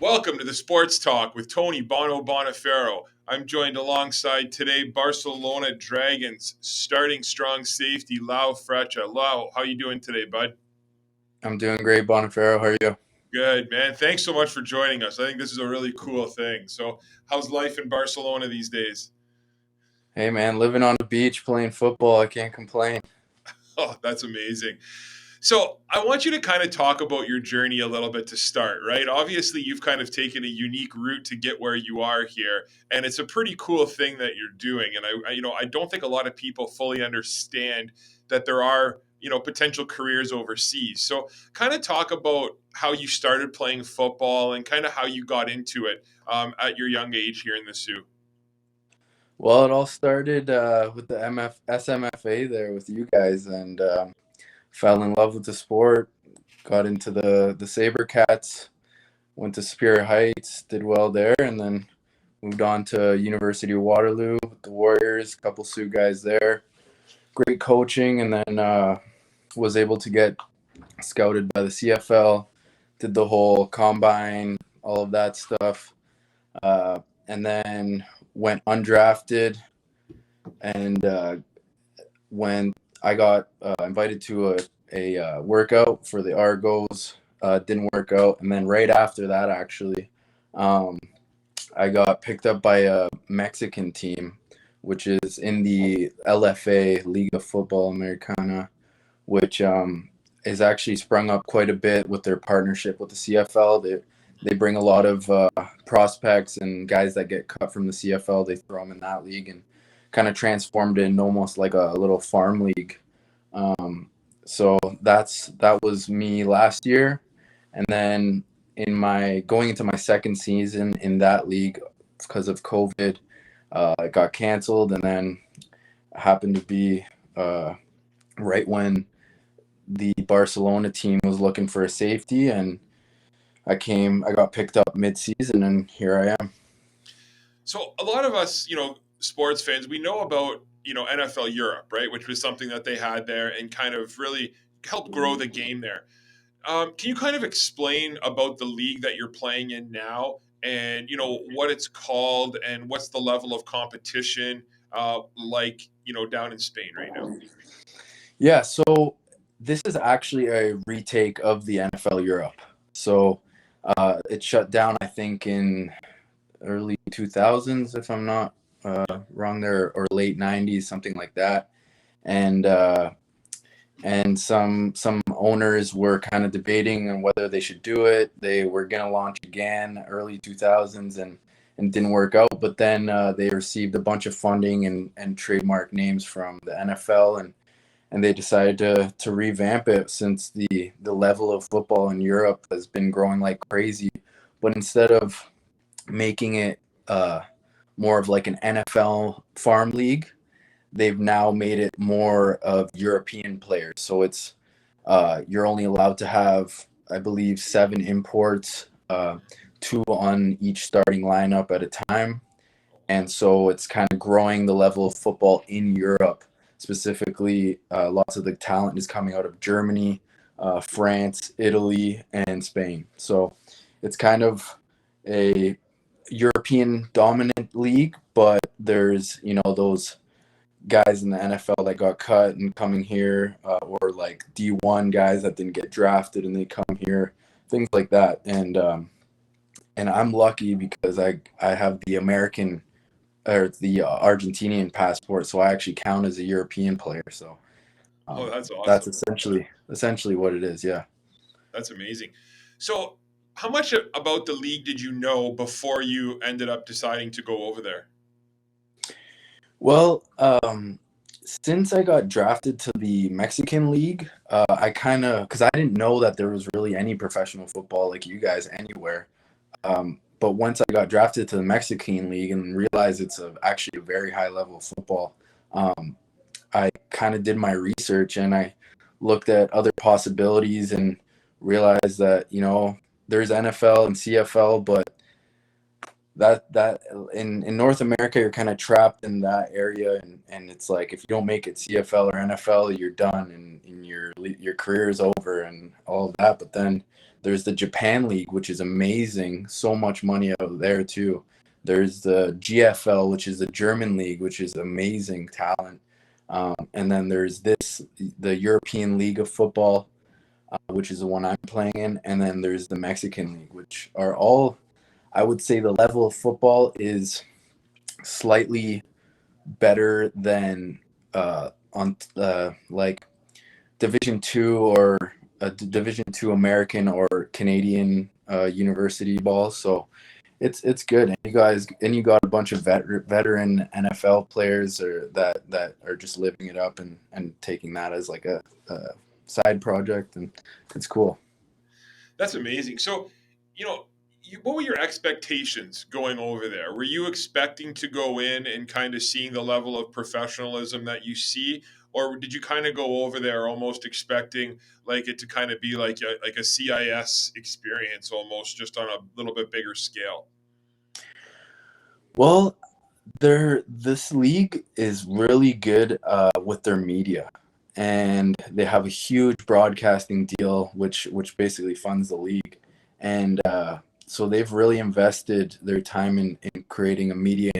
Welcome to the Sports Talk with Tony Boniferro. I'm joined alongside today Barcelona Dragons starting strong safety Lau Frecha. Lau, how you doing today, bud? I'm doing great, Boniferro. How are you? Good, man. Thanks so much for joining us. I think this is a really cool thing. So, how's life in Barcelona these days? Hey, man, living on the beach, playing football. I can't complain. Oh, that's amazing. So, I want you to kind of talk about your journey a little bit to start, right? Obviously, you've kind of taken a unique route to get where you are here, and it's a pretty cool thing that you're doing. And I don't think a lot of people fully understand that there are, potential careers overseas. So, kind of talk about how you started playing football and kind of how you got into it at your young age here in the Sioux. Well, it all started with the SMFA there with you guys, and fell in love with the sport. Got into the SaberCats, went to Superior Heights, did well there, and then moved on to University of Waterloo with the Warriors. A couple Sioux guys there. Great coaching, and then was able to get scouted by the CFL. Did the whole combine, all of that stuff. And then went undrafted. And when I got invited to a workout for the Argos, didn't work out. And then right after that, actually, I got picked up by a Mexican team, which is in the LFA, Liga Football Americana, which is actually sprung up quite a bit with their partnership with the CFL. They bring a lot of prospects and guys that get cut from the CFL. They throw them in that league and kind of transformed it into almost like a little farm league. So that was me last year, and then going into my second season in that league because of COVID, it got canceled, and then happened to be right when the Barcelona team was looking for a safety, and I got picked up mid-season, and here I am. So a lot of us, sports fans, we know about, NFL Europe, right? Which was something that they had there and kind of really helped grow the game there. Can you kind of explain about the league that you're playing in now and, what it's called and what's the level of competition like, down in Spain right now? Yeah, so this is actually a retake of the NFL Europe. So it shut down, I think, in early 2000s, if I'm not wrong there, or late 90s, something like that. And some owners were kind of debating on whether they should do it. They were gonna launch again early 2000s, and didn't work out. But then they received a bunch of funding and trademark names from the NFL, and they decided to revamp it since the level of football in Europe has been growing like crazy. But instead of making it more of like an NFL farm league, they've now made it more of European players. So it's you're only allowed to have, I believe, 7 imports, 2 on each starting lineup at a time. And so it's kind of growing the level of football in Europe. Specifically, lots of the talent is coming out of Germany, France, Italy, and Spain. So it's kind of a European dominant league, but there's those guys in the NFL that got cut and coming here, or like D1 guys that didn't get drafted and they come here, things like that. And I'm lucky because I have the American or the Argentinian passport, so I actually count as a European player. So Oh, that's that's awesome. essentially what it is. Yeah. That's amazing. So, how much about the league did you know before you ended up deciding to go over there? Well, since I got drafted to the Mexican League, I kind of, because I didn't know that there was really any professional football like you guys anywhere. But once I got drafted to the Mexican League and realized it's actually a very high level of football, um, I kind of did my research and I looked at other possibilities and realized that, there's NFL and CFL, but that in North America, you're kind of trapped in that area, and it's like if you don't make it CFL or NFL, you're done, and your career is over and all of that. But then There's the Japan League, which is amazing. So much money out there too. There's the GFL, which is the German league, which is amazing talent. And then there's the European League of Football, which is the one I'm playing in. And then there's the Mexican League, which are all, I would say the level of football is slightly better than on like Division 2 or Division 2 American or Canadian university ball. So it's good, and you got a bunch of veteran NFL players that are just living it up and taking that as like a side project, and it's cool. That's amazing. So, what were your expectations going over there? Were you expecting to go in and kind of seeing the level of professionalism that you see, or did you kind of go over there almost expecting like it to kind of be like a CIS experience, almost just on a little bit bigger scale? Well, this league is really good with their media, and they have a huge broadcasting deal, which basically funds the league, and so they've really invested their time in creating a media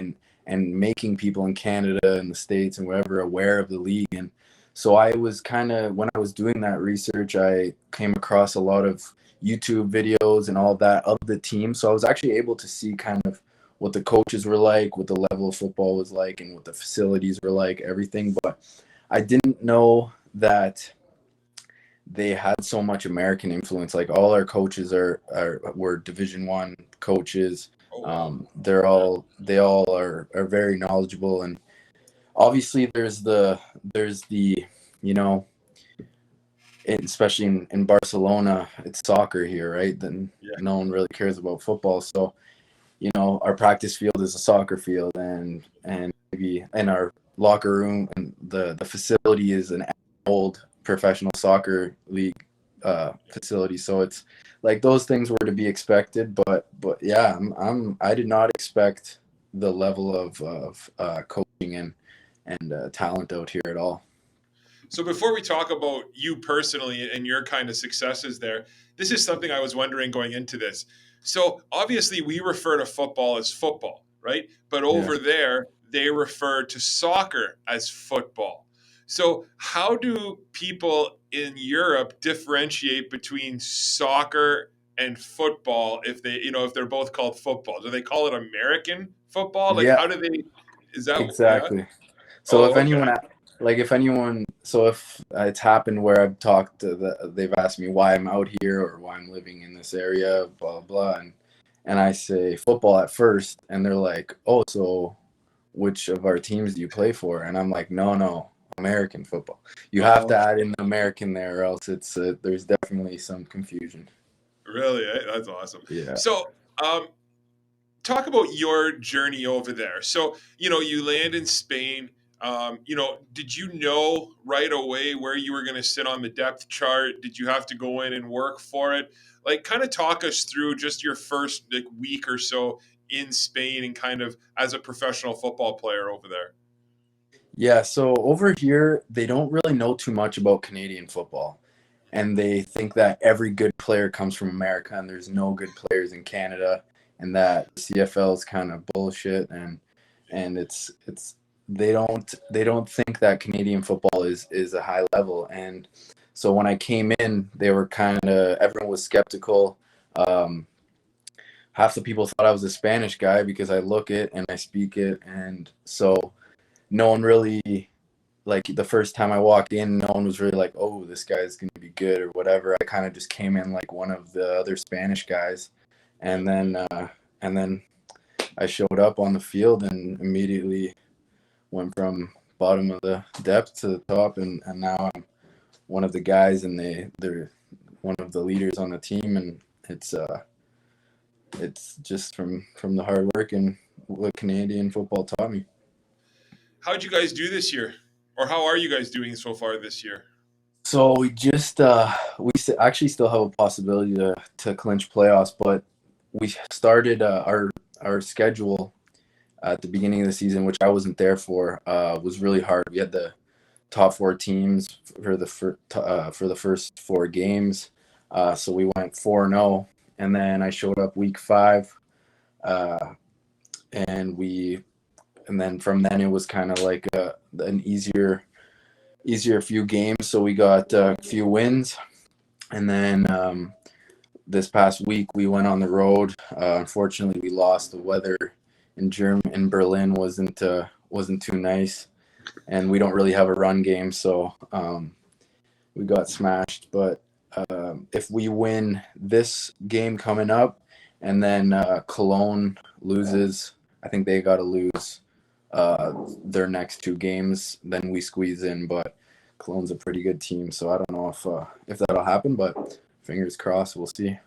and making people in Canada and the States and wherever aware of the league. And so I was kind of, when I was doing that research, I came across a lot of YouTube videos and all that of the team. So I was actually able to see kind of what the coaches were like, what the level of football was like, and what the facilities were like, everything. But I didn't know that they had so much American influence. Like all our coaches were Division 1 coaches. Oh wow. They all are very knowledgeable, and obviously there's the you know, especially in Barcelona, it's soccer here, right? Then Yeah. no one really cares about football. So our practice field is a soccer field, and maybe in our locker room, and the facility is an old professional soccer league facility. So it's like those things were to be expected, but yeah, I did not expect the level of coaching and talent out here at all. So before we talk about you personally and your kind of successes there, this is something I was wondering going into this. So obviously we refer to football as football, right? But Yeah. over there they refer to soccer as football. So how do people in Europe differentiate between soccer and football if they're both called football? Do they call it American football? Like Yeah, how do they is that yeah? exactly. So Oh, okay. if it's happened where I've talked to they've asked me why I'm out here or why I'm living in this area, blah blah, and I say football at first, and they're like, oh, so which of our teams do you play for? And I'm like, no, American football. You have Oh, to add in the American there, or else there's definitely some confusion. really? Eh? That's awesome. Yeah. So, talk about your journey over there. So, you land in Spain. Did you know right away where you were going to sit on the depth chart? Did you have to go in and work for it? Like, kind of talk us through just your first like week or so in Spain and kind of as a professional football player over there. Yeah, so over here, they don't really know too much about Canadian football. And they think that every good player comes from America and there's no good players in Canada, and that CFL is kind of bullshit, and it's they don't think that Canadian football is a high level. And so when I came in, they were kind of everyone was skeptical. Um, Half the people thought I was a Spanish guy because I look it and I speak it, and so no one really, like the first time I walked in, no one was really like, "Oh, this guy's gonna be good" or whatever. I kind of just came in like one of the other Spanish guys, Yeah. and then I showed up on the field and immediately went from bottom of the depth to the top, and now I'm one of the guys, and they're one of the leaders on the team, and it's just from the hard work and what Canadian football taught me. How'd you guys do this year? Or how are you guys doing so far this year? So actually still have a possibility to clinch playoffs, but we started our schedule at the beginning of the season, which I wasn't there for, was really hard. We had the top four teams for the first four games. So we went 4-0, and then I showed up week 5, uh, and then from then it was kind of like an easier few games. So we got a few wins, and then this past week we went on the road. Unfortunately, we lost. The weather in Berlin wasn't too nice, and we don't really have a run game, so we got smashed. But if we win this game coming up, and then Cologne loses, I think they got to lose their next 2 games, then we squeeze in. But Cologne's a pretty good team, so I don't know if that'll happen, but fingers crossed, we'll see.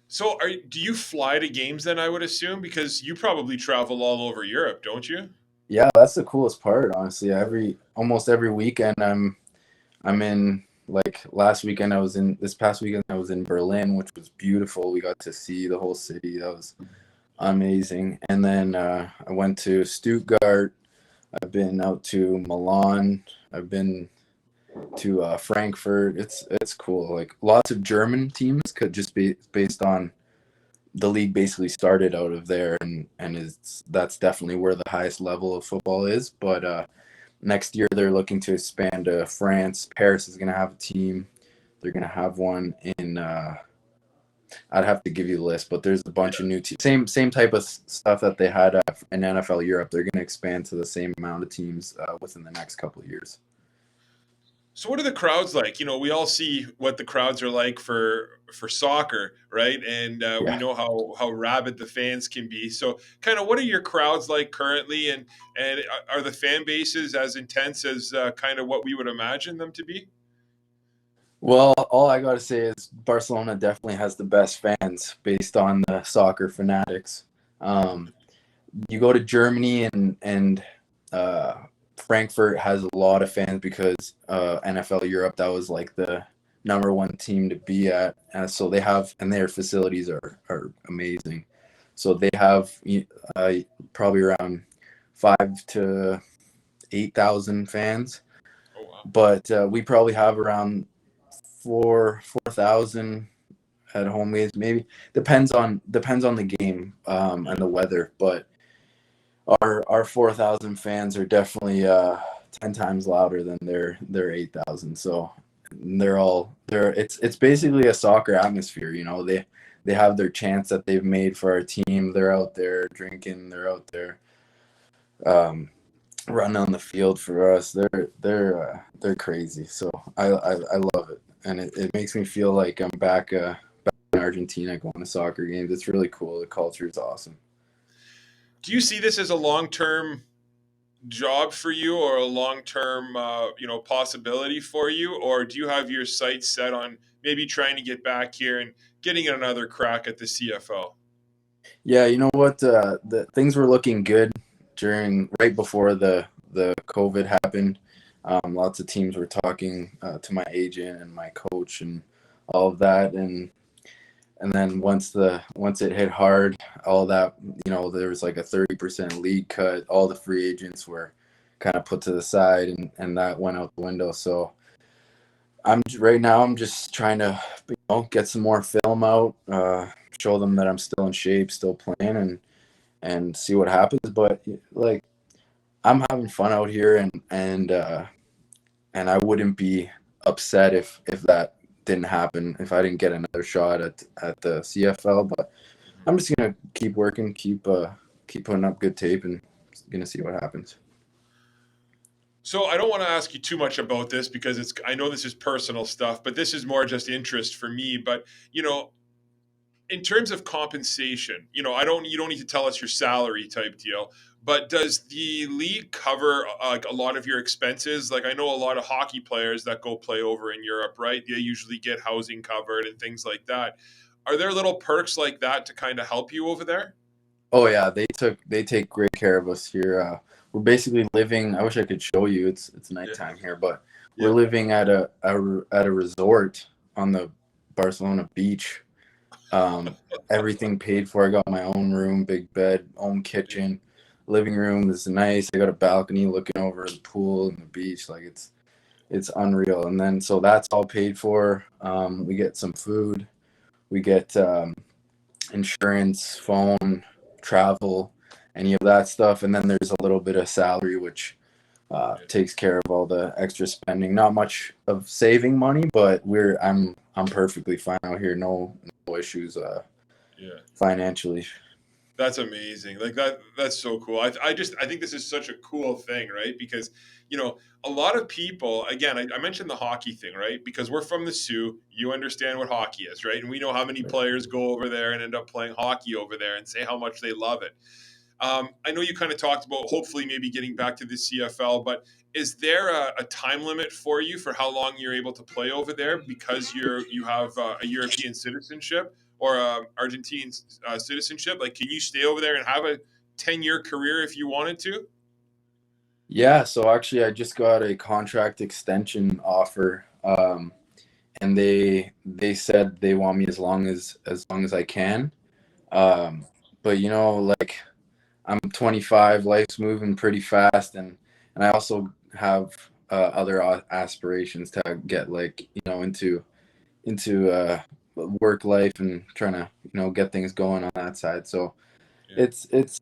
So, do you fly to games then? I would assume because you probably travel all over Europe, don't you? Yeah, that's the coolest part, honestly. Almost every weekend I'm in. Like this past weekend I was in Berlin, which was beautiful. We got to see the whole city. That was amazing. And then I went to Stuttgart. I've been out to Milan. I've been to Frankfurt. It's cool. Like lots of German teams could just be based on the league basically started out of there, and that's definitely where the highest level of football is. But next year they're looking to expand to France. Paris is going to have a team. They're going to have one in. I'd have to give you the list, but there's a bunch of new teams. Same type of stuff that they had in NFL Europe. They're going to expand to the same amount of teams within the next couple of years. So what are the crowds like? We all see what the crowds are like for soccer, right? And we Yeah. know how rabid the fans can be. So, kind of, what are your crowds like currently, and are the fan bases as intense as kind of what we would imagine them to be? Well, all I got to say is Barcelona definitely has the best fans based on the soccer fanatics. Um, you go to Germany and uh, Frankfurt has a lot of fans because NFL Europe, that was like the number one team to be at. So they have, and their facilities are amazing. So they have uh, probably around 5 to 8,000 fans, Oh wow. but we probably have around 4,000 at home games. Maybe depends on the game and the weather, but our 4,000 fans are definitely 10 times louder than their 8,000. So it's basically a soccer atmosphere. They have their chants that they've made for our team. They're out there drinking. They're out there running on the field for us. They're crazy. So I love it, and it makes me feel like I'm back in Argentina going to soccer games. It's really cool. The culture is awesome. Do you see this as a long-term job for you, or a long-term possibility for you, or do you have your sights set on maybe trying to get back here and getting another crack at the CFL? Yeah, you know what? The things were looking good right before the COVID happened. Lots of teams were talking to my agent and my coach and all of that, and then once it hit hard, all that, there was like a 30% league cut. All the free agents were kind of put to the side, and that went out the window. So right now I'm just trying to get some more film out, show them that I'm still in shape, still playing, and see what happens. But like I'm having fun out here, and I wouldn't be upset if that didn't happen, if I didn't get another shot at the CFL. But I'm just gonna keep working, keep putting up good tape, and gonna see what happens. So I don't want to ask you too much about this because I know this is personal stuff, but this is more just interest for me. But in terms of compensation, I don't you don't need to tell us your salary type deal, but does the league cover like a lot of your expenses? Like I know a lot of hockey players that go play over in Europe, right? They usually get housing covered and things like that. Are there little perks like that to kind of help you over there? Oh yeah, they take great care of us here. We're basically living. I wish I could show you. It's Yeah. nighttime here, but we're Yeah. living at a resort on the Barcelona beach. Everything paid for. I got my own room, big bed, own kitchen, living room is nice. I got a balcony looking over the pool and the beach. Like it's it's unreal. And then so that's all paid for. We get some food, we get insurance, phone, travel, any of that stuff, and then there's a little bit of salary, which takes care of all the extra spending. Not much of saving money, but I'm perfectly fine out here. No issues Yeah. financially. That's amazing. Like that's so cool. I think this is such a cool thing, right? Because, a lot of people, again, I mentioned the hockey thing, right? Because we're from the Sioux, you understand what hockey is, right? And we know how many players go over there and end up playing hockey over there and say how much they love it. I know you kind of talked about hopefully maybe getting back to the CFL, but is there a time limit for you for how long you're able to play over there because you have a European citizenship or a Argentine citizenship? Like, can you stay over there and have a 10-year career if you wanted to? Yeah, so actually I just got a contract extension offer. And they said they want me as long as I can. But like I'm 25, life's moving pretty fast, and I also have other aspirations to get like into work life and trying to get things going on that side. So Yeah. it's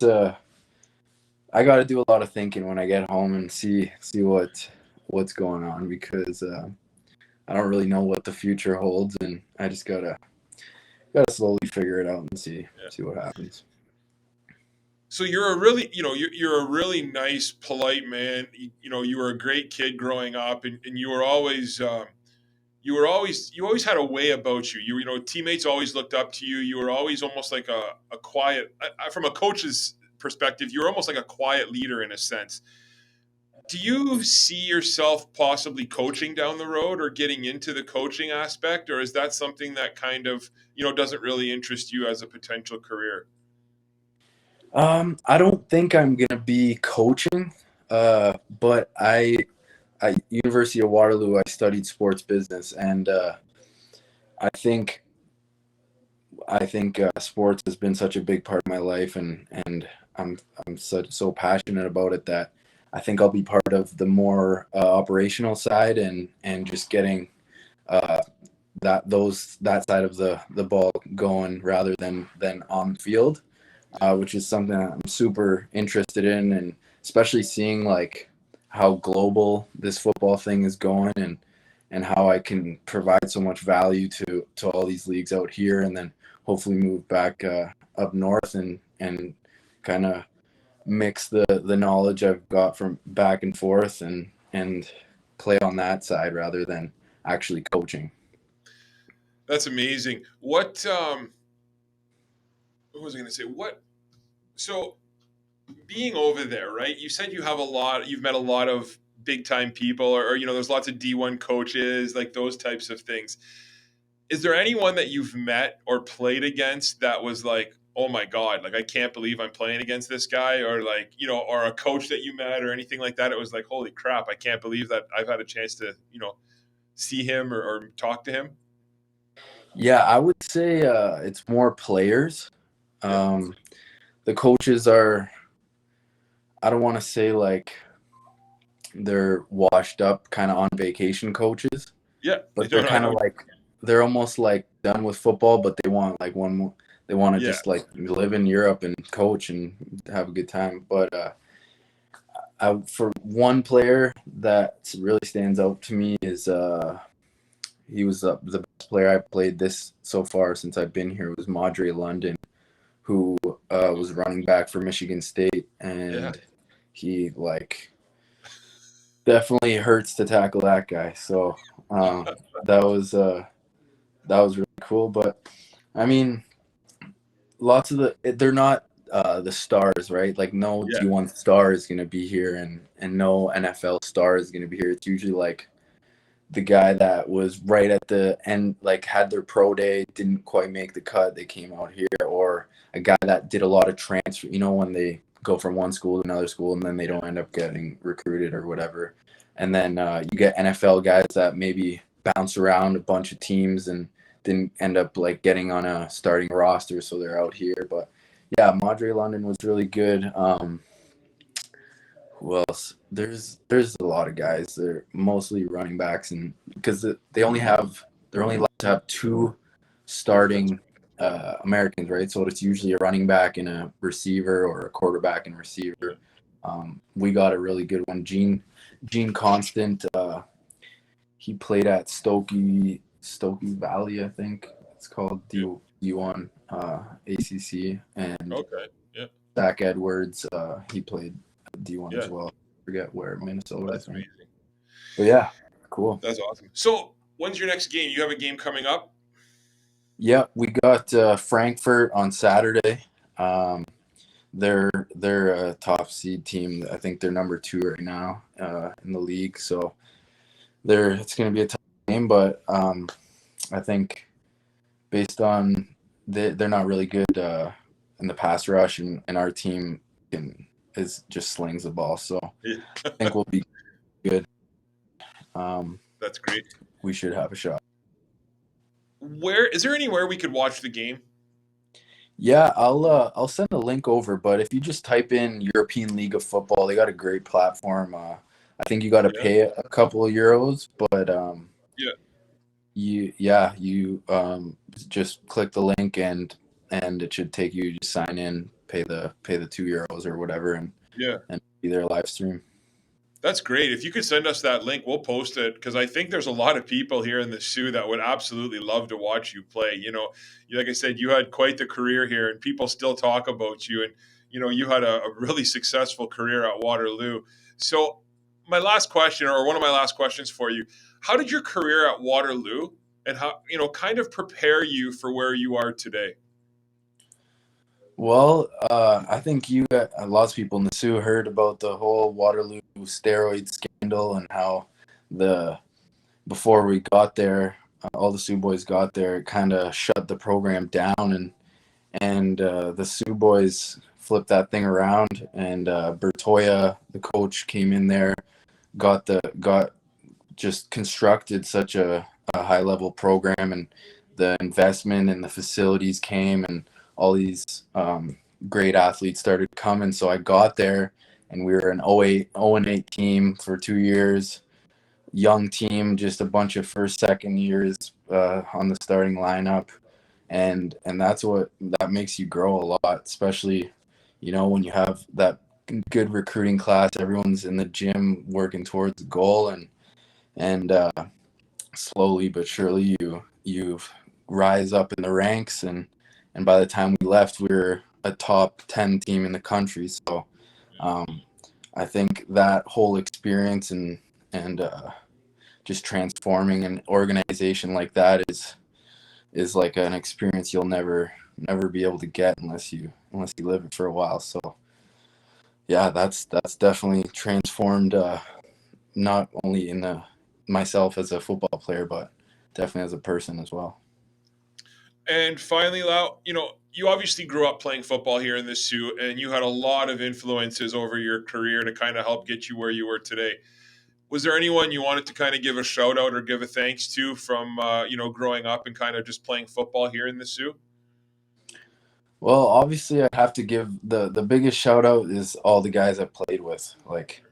I got to do a lot of thinking when I get home and see what's going on, because I don't really know what the future holds, and I just gotta slowly figure it out and Yeah. see what happens. So you're a really, you're a really nice, polite man. You were a great kid growing up, and you always had a way about you. Teammates always looked up to you. You were always almost like a quiet, from a coach's perspective, you were almost like a quiet leader in a sense. Do you see yourself possibly coaching down the road or getting into the coaching aspect, or is that something that kind of, doesn't really interest you as a potential career? I don't think I'm gonna be coaching, but I University of Waterloo, I studied sports business, and I think sports has been such a big part of my life, and I'm so passionate about it that I think I'll be part of the more operational side, and just getting uh, that side of the ball going rather than on field, which is something that I'm super interested in, and especially seeing like how global this football thing is going, and how I can provide so much value to all these leagues out here, and then hopefully move back up north, and kind of mix the knowledge I've got from back and forth, and play on that side rather than actually coaching. That's amazing. What was I going to say? So being over there, right? You said you've met a lot of big time people, or there's lots of D1 coaches, like those types of things. Is there anyone that you've met or played against that was like, oh my God, like I can't believe I'm playing against this guy, or like, or a coach that you met or anything like that? It was like, holy crap, I can't believe that I've had a chance to, see him or talk to him. Yeah, I would say it's more players. Yeah. Um, the coaches are, I don't want to say like they're washed up kind of on vacation coaches, Yeah. but No, they're no, I kind of know. like, they're almost like done with football, but they want like one more, they want to Yeah. just like live in Europe and coach and have a good time. But for one player that really stands out to me is he was the best player I played this so far since I've been here, was Madre London, who was running back for Michigan State, Yeah. and he like definitely hurts to tackle that guy. So that was really cool. But I mean, lots of they're not the stars, right? Like no Yeah. D1 star is gonna be here, and no NFL star is gonna be here. It's usually like the guy that was right at the end, like had their pro day, didn't quite make the cut, they came out here, or a guy that did a lot of transfer, when they go from one school to another school and then they don't end up getting recruited or whatever. And then you get NFL guys that maybe bounce around a bunch of teams and didn't end up like getting on a starting roster, so they're out here. But yeah, Madre London was really good. Well, there's a lot of guys. They're mostly running backs, and because they're only allowed to have two starting Americans, right? So it's usually a running back and a receiver, or a quarterback and receiver. We got a really good one, Gene Constant. He played at Stokey Valley, I think it's called, Yeah. D1 ACC, and Okay. Yeah. Zach Edwards. He played D1 Yeah. as well. I forget where, Minnesota, I That's think. amazing. But yeah, cool. That's awesome. So, when's your next game? You have a game coming up? Yeah, we got Frankfurt on Saturday. Um, they're a top seed team. I think they're number 2 right now in the league. So it's going to be a tough game, but I think based on they're not really good in the pass rush, and our team is just slings the ball. So Yeah. I think we'll be good. Um, That's great. we should have a shot. Where is there anywhere we could watch the game? Yeah, I'll send a link over, but if you just type in European League of Football, they got a great platform. I think you got to Yeah. pay a couple of euros, but Yeah. you just click the link, and it should take you, just sign in, pay the €2 or whatever, Yeah. and be there live stream. That's great. If you could send us that link, we'll post it, because I think there's a lot of people here in the Sioux that would absolutely love to watch you play. Like I said, you had quite the career here, and people still talk about you. And you had a really successful career at Waterloo. So, my last question, or one of my last questions for you: how did your career at Waterloo, and how kind of prepare you for where you are today? Well, I think lots of people in the Sioux heard about the whole Waterloo steroid scandal, and how the before we got there, all the Sioux boys got there, it kind of shut the program down, and the Sioux boys flipped that thing around, and Bertoya, the coach, came in there, got just constructed such a high level program, and the investment and the facilities came, and all these great athletes started coming. So I got there, and we were an 0-8 team for 2 years. Young team, just a bunch of first, second years on the starting lineup, and that makes you grow a lot, especially when you have that good recruiting class. Everyone's in the gym working towards the goal, and slowly but surely you rise up in the ranks, and by the time we left, we were a top 10 team in the country. So I think that whole experience, and just transforming an organization like that is like an experience you'll never be able to get unless you live it for a while. So yeah, that's definitely transformed, not only in myself as a football player, but definitely as a person as well. And finally, Lau, you obviously grew up playing football here in the Sioux, and you had a lot of influences over your career to kind of help get you where you were today. Was there anyone you wanted to kind of give a shout out or give a thanks to from, growing up and kind of just playing football here in the Sioux? Well, obviously, I have to give the biggest shout out is all the guys I played with. Like,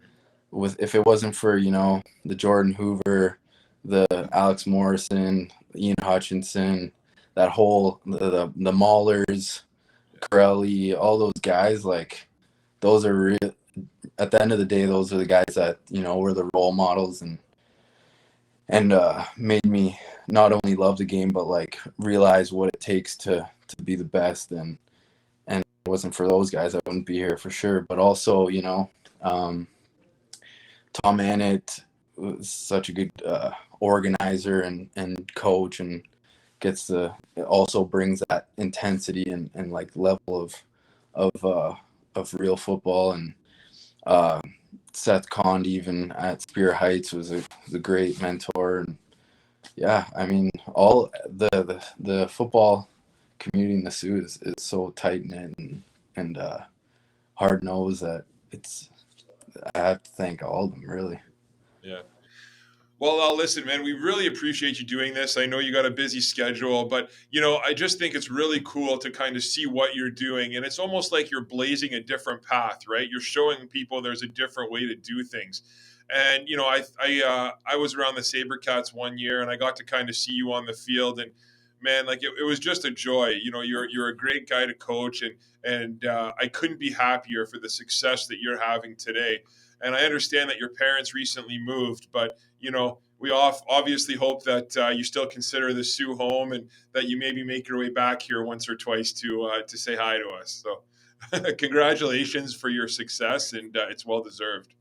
if it wasn't for the Jordan Hoover, the Alex Morrison, Ian Hutchinson, that whole the Maulers, Corelli, all those guys, like those are at the end of the day, those are the guys that were the role models, and made me not only love the game, but like realize what it takes to be the best. And if it wasn't for those guys, I wouldn't be here for sure. But also, um, Tom Annett was such a good organizer and coach, and it also brings that intensity and like level of real football. And uh, Seth Conde, even at Spear Heights, was a great mentor. And yeah, I mean, all the football community in the Sioux is so tight knit and hard nosed that it's I have to thank all of them, really. Yeah. Well, listen, man, we really appreciate you doing this. I know you got a busy schedule, but I just think it's really cool to kind of see what you're doing, and it's almost like you're blazing a different path, right? You're showing people there's a different way to do things. And I was around the SaberCats one year, and I got to kind of see you on the field, and man, like it was just a joy. You're a great guy to coach, and I couldn't be happier for the success that you're having today. And I understand that your parents recently moved, but we obviously hope that you still consider the Sioux home, and that you maybe make your way back here once or twice to say hi to us. So, congratulations for your success, and it's well deserved.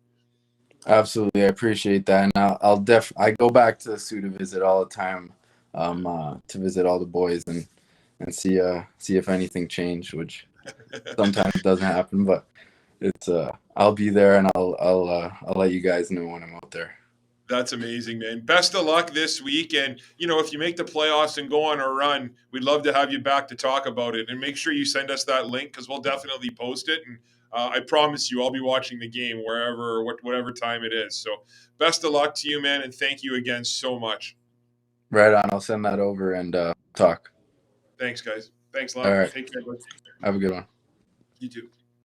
Absolutely, I appreciate that, and I go back to the Sioux to visit all the time, to visit all the boys and see if anything changed, which sometimes doesn't happen, but it's I'll be there, and I'll let you guys know when I'm out there. That's amazing, man. Best of luck this week. And, if you make the playoffs and go on a run, we'd love to have you back to talk about it. And make sure you send us that link, because we'll definitely post it. And I promise you, I'll be watching the game wherever or whatever time it is. So best of luck to you, man. And thank you again so much. Right on. I'll send that over and talk. Thanks, guys. Thanks a All lot. right. Take care, bud. Have a good one. You too.